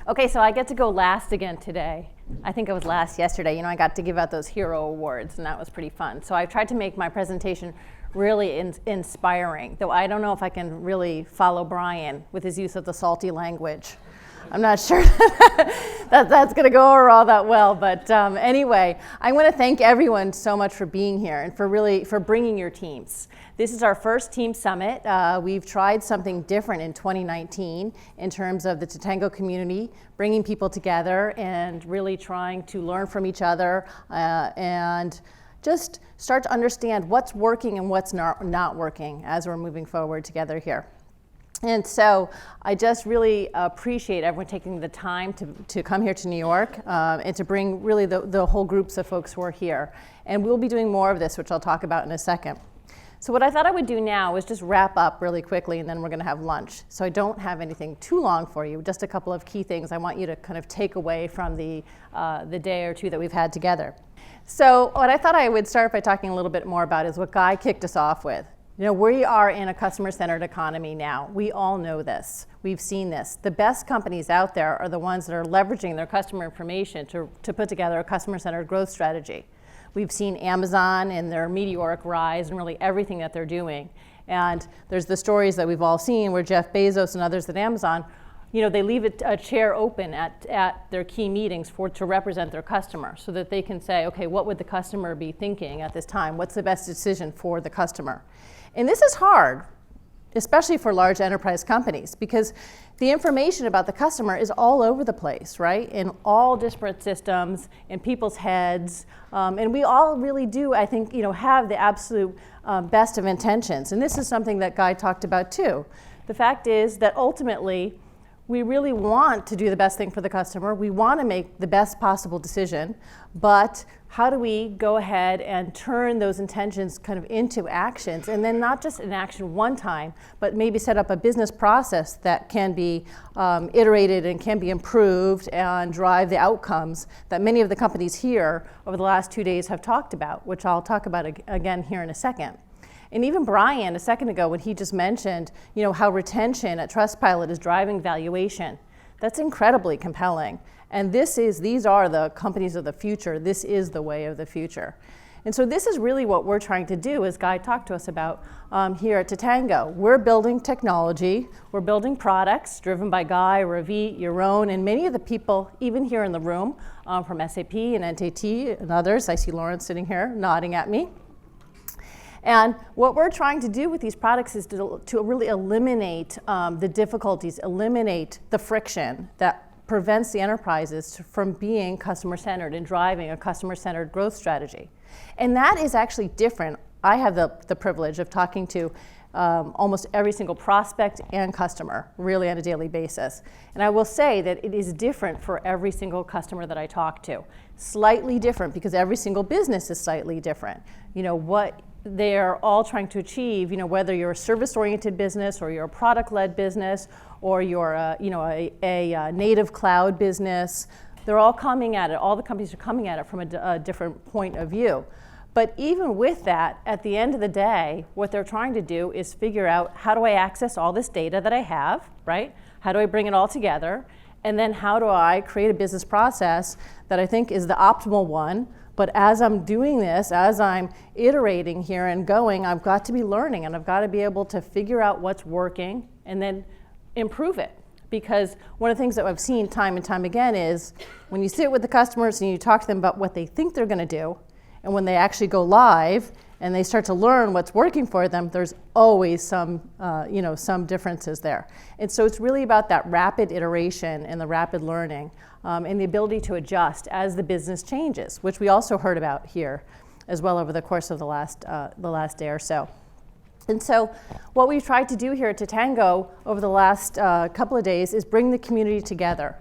Okay, so I get to go last again today. I think I was last yesterday. You know, I got to give out those hero awards, and that was pretty fun. So I tried to make my presentation really inspiring, though I don't know if I can really follow Brian with his use of the salty language. I'm not sure that's going to go over all that well, but anyway, I want to thank everyone so much for being here and for bringing your teams. This is our first team summit. We've tried something different in 2019 in terms of the Totango community, bringing people together and really trying to learn from each other and just start to understand what's working and what's not working as we're moving forward together here. And so I just really appreciate everyone taking the time to come here to New York and to bring really the whole groups of folks who are here. And we'll be doing more of this, which I'll talk about in a second. So what I thought I would do now is just wrap up really quickly, and then we're going to have lunch. So I don't have anything too long for you, just a couple of key things I want you to kind of take away from the day or two that we've had together. So what I thought I would start by talking a little bit more about is what Guy kicked us off with. You know, we are in a customer-centered economy now. We all know this. We've seen this. The best companies out there are the ones that are leveraging their customer information to put together a customer-centered growth strategy. We've seen Amazon and their meteoric rise and really everything that they're doing. And there's the stories that we've all seen where Jeff Bezos and others at Amazon, you know, they leave a chair open at their key meetings to represent their customer so that they can say, okay, what would the customer be thinking at this time? What's the best decision for the customer? And this is hard, especially for large enterprise companies, because the information about the customer is all over the place, right? In all disparate systems, in people's heads, and we all really do, I think, you know, have the absolute best of intentions. And this is something that Guy talked about too. The fact is that ultimately, we really want to do the best thing for the customer. We want to make the best possible decision, but how do we go ahead and turn those intentions kind of into actions, and then not just an action one time, but maybe set up a business process that can be iterated and can be improved and drive the outcomes that many of the companies here over the last 2 days have talked about, which I'll talk about again here in a second. And even Brian, a second ago, when he just mentioned, you know, how retention at Trustpilot is driving valuation, that's incredibly compelling. And these are the companies of the future. This is the way of the future. And so this is really what we're trying to do, as Guy talked to us about here at Totango. We're building technology. We're building products driven by Guy, Ravi, Yaron, and many of the people, even here in the room, from SAP and NTT and others. I see Lauren sitting here nodding at me. And what we're trying to do with these products is to really eliminate the difficulties, eliminate the friction that prevents the enterprises from being customer-centered and driving a customer-centered growth strategy. And that is actually different. I have the privilege of talking to almost every single prospect and customer, really on a daily basis. And I will say that it is different for every single customer that I talk to. Slightly different because every single business is slightly different. You know, what they're all trying to achieve, you know, whether you're a service-oriented business or you're a product-led business or you're a native cloud business, they're all coming at it. All the companies are coming at it from a different point of view. But even with that, at the end of the day, what they're trying to do is figure out, how do I access all this data that I have, right? How do I bring it all together? And then how do I create a business process that I think is the optimal one? But as I'm doing this, as I'm iterating here and going, I've got to be learning, and I've got to be able to figure out what's working and then improve it. Because one of the things that I've seen time and time again is when you sit with the customers and you talk to them about what they think they're going to do, and when they actually go live and they start to learn what's working for them, there's always some differences there. And so it's really about that rapid iteration and the rapid learning and the ability to adjust as the business changes, which we also heard about here as well over the course of the last day or so. And so what we've tried to do here at Totango over the last couple of days is bring the community together,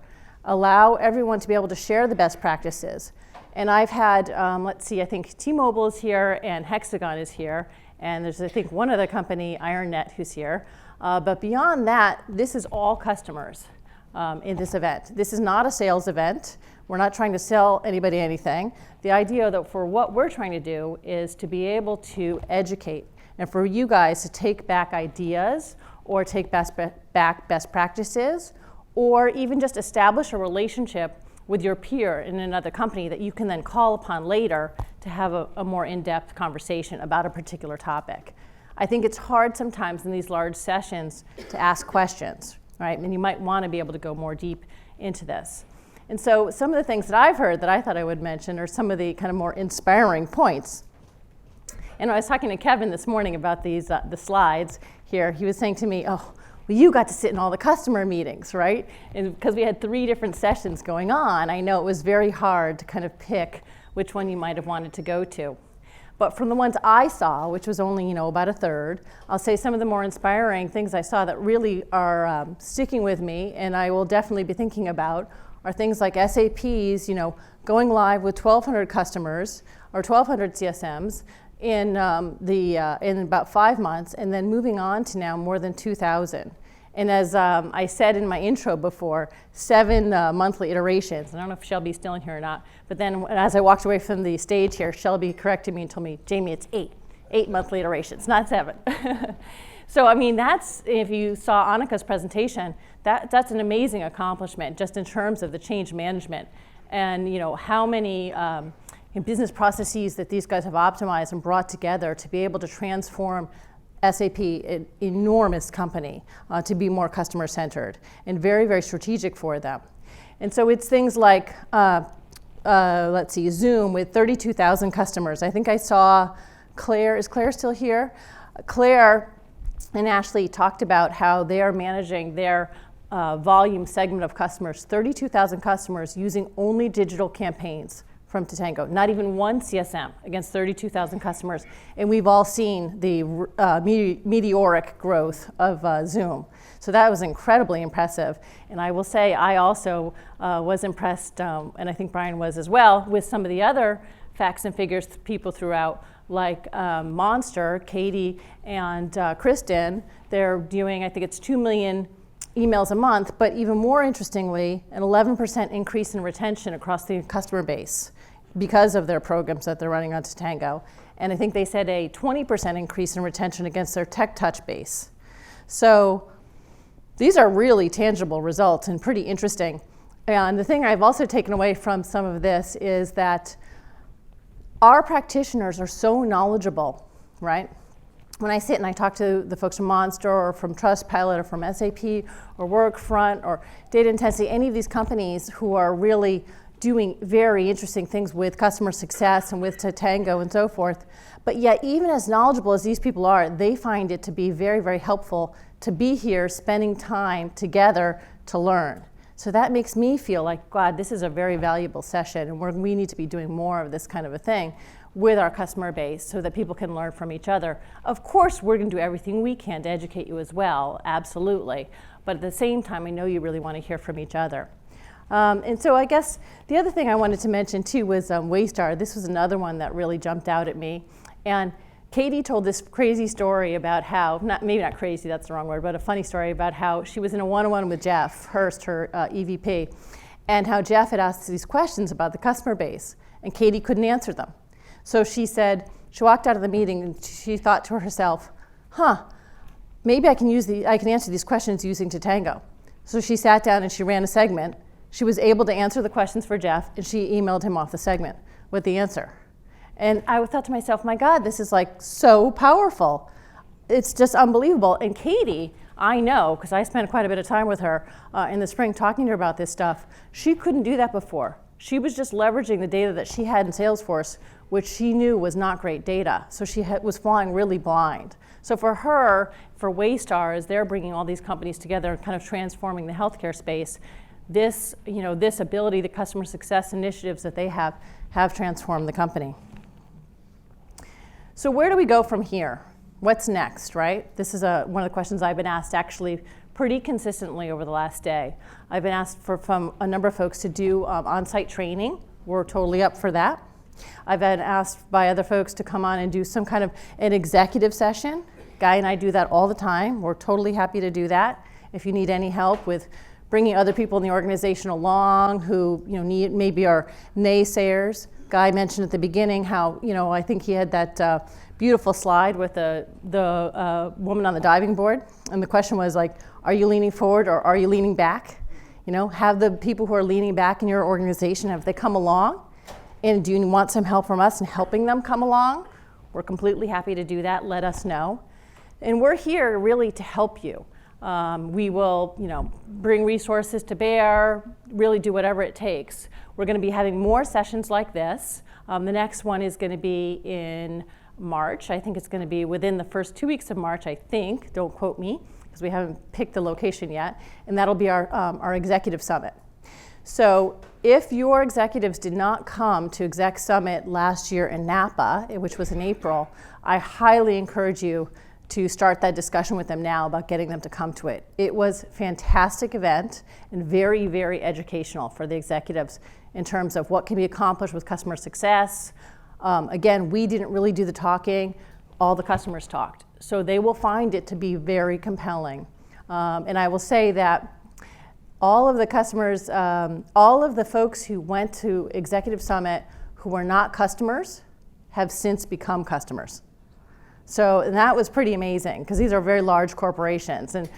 allow everyone to be able to share the best practices. And I've had, I think T-Mobile is here and Hexagon is here. And there's, I think, one other company, IronNet, who's here. But beyond that, this is all customers in this event. This is not a sales event. We're not trying to sell anybody anything. The idea that for what we're trying to do is to be able to educate and for you guys to take back ideas or take back best practices or even just establish a relationship with your peer in another company that you can then call upon later to have a more in-depth conversation about a particular topic. I think it's hard sometimes in these large sessions to ask questions, right? And you might want to be able to go more deep into this. And so some of the things that I've heard that I thought I would mention are some of the kind of more inspiring points. And I was talking to Kevin this morning about these the slides here. He was saying to me, oh, well, you got to sit in all the customer meetings, right? And because we had 3 different sessions going on, I know it was very hard to kind of pick which one you might have wanted to go to. But from the ones I saw, which was only about a third, I'll say some of the more inspiring things I saw that really are sticking with me and I will definitely be thinking about are things like SAP's, going live with 1,200 customers or 1,200 CSMs in about 5 months, and then moving on to now more than 2,000. And as I said in my intro before, 7 monthly iterations. I don't know if Shelby's still in here or not, but then as I walked away from the stage here, Shelby corrected me and told me, Jamie, it's 8 monthly iterations, not 7. So I mean, that's, if you saw Annika's presentation, that's an amazing accomplishment just in terms of the change management and how many business processes that these guys have optimized and brought together to be able to transform SAP, an enormous company, to be more customer-centered and very, very strategic for them. And so it's things like, let's see, Zoom with 32,000 customers. I think I saw Claire, is Claire still here? Claire and Ashley talked about how they are managing their volume segment of customers, 32,000 customers using only digital campaigns from Totango, not even one CSM against 32,000 customers. And we've all seen the meteoric growth of Zoom. So that was incredibly impressive. And I will say I also was impressed, and I think Brian was as well, with some of the other facts and figures people threw out, like Monster, Katie and Kristen. They're doing, I think it's 2 million emails a month, but even more interestingly, an 11% increase in retention across the customer base because of their programs that they're running on Totango. And I think they said a 20% increase in retention against their tech touch base. So these are really tangible results and pretty interesting. And the thing I've also taken away from some of this is that our practitioners are so knowledgeable, right? When I sit and I talk to the folks from Monster or from Trustpilot or from SAP or Workfront or Data Intensity, any of these companies who are really doing very interesting things with customer success and with Totango and so forth, but yet even as knowledgeable as these people are, they find it to be very, very helpful to be here spending time together to learn. So that makes me feel like, God, this is a very valuable session and we need to be doing more of this kind of a thing with our customer base so that people can learn from each other. Of course, we're going to do everything we can to educate you as well, absolutely. But at the same time, I know you really want to hear from each other. And so I guess the other thing I wanted to mention too was Waystar. This was another one that really jumped out at me. And Katie told this crazy story about how, maybe not crazy, that's the wrong word, but a funny story about how she was in a one-on-one with Jeff Hurst, her EVP, and how Jeff had asked these questions about the customer base, and Katie couldn't answer them. So she said, she walked out of the meeting and she thought to herself, maybe I can answer these questions using Totango. So she sat down and she ran a segment. She was able to answer the questions for Jeff, and she emailed him off the segment with the answer. And I thought to myself, my God, this is like so powerful. It's just unbelievable. And Katie, I know, because I spent quite a bit of time with her in the spring talking to her about this stuff, she couldn't do that before. She was just leveraging the data that she had in Salesforce, which she knew was not great data. So she was flying really blind. So for her, for Waystar, as they're bringing all these companies together and kind of transforming the healthcare space, this ability, the customer success initiatives that they have transformed the company. So where do we go from here? What's next, right? This is one of the questions I've been asked actually pretty consistently over the last day. I've been asked from a number of folks to do on-site training. We're totally up for that. I've been asked by other folks to come on and do some kind of an executive session. Guy and I do that all the time. We're totally happy to do that. If you need any help with bringing other people in the organization along who maybe are naysayers. Guy mentioned at the beginning how I think he had that beautiful slide with the woman on the diving board, and the question was like, are you leaning forward or are you leaning back? Have the people who are leaning back in your organization, have they come along? And do you want some help from us in helping them come along? We're completely happy to do that. Let us know. And we're here really to help you. We will, bring resources to bear, really do whatever it takes. We're going to be having more sessions like this. The next one is going to be in March. I think it's going to be within the first 2 weeks of March, I think. Don't quote me, because we haven't picked the location yet. And that'll be our executive summit. So if your executives did not come to Exec Summit last year in Napa, which was in April, I highly encourage you to start that discussion with them now about getting them to come to it. It was a fantastic event and very, very educational for the executives in terms of what can be accomplished with customer success. Again, we didn't really do the talking. All the customers talked. So they will find it to be very compelling. And I will say that all of the customers, all of the folks who went to Executive Summit who were not customers have since become customers. So and that was pretty amazing, because these are very large corporations. And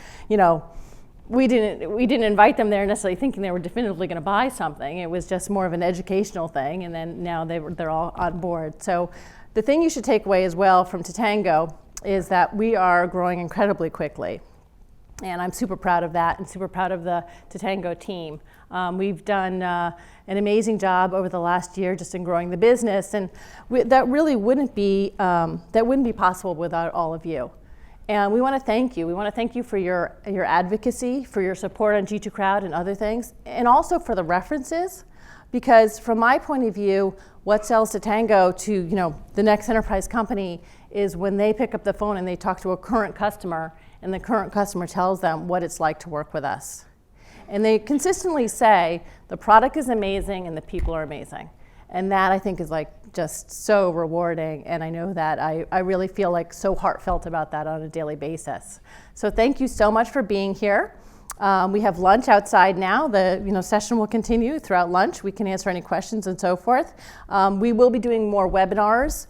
we didn't invite them there necessarily thinking they were definitively going to buy something. It was just more of an educational thing, and then now they're all on board. So the thing you should take away as well from Totango is that we are growing incredibly quickly. And I'm super proud of that and super proud of the Totango team. We've done an amazing job over the last year just in growing the business, and that really wouldn't be possible without all of you. And we want to thank you. We want to thank you for your advocacy, for your support on G2 Crowd and other things, and also for the references, because from my point of view, what sells Totango to the next enterprise company is when they pick up the phone and they talk to a current customer, and the current customer tells them what it's like to work with us. And they consistently say, the product is amazing and the people are amazing. And that I think is just so rewarding, and I know that I really feel so heartfelt about that on a daily basis. So thank you so much for being here. We have lunch outside now. The session will continue throughout lunch. We can answer any questions and so forth. We will be doing more webinars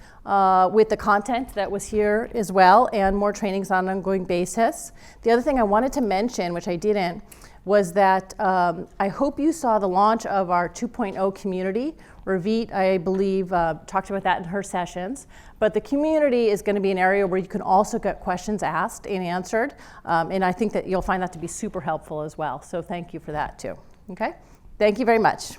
with the content that was here as well, and more trainings on an ongoing basis. The other thing I wanted to mention, which I didn't, was that I hope you saw the launch of our 2.0 community. Ravit, I believe, talked about that in her sessions. But the community is going to be an area where you can also get questions asked and answered. And I think that you'll find that to be super helpful as well. So thank you for that too. Okay? Thank you very much.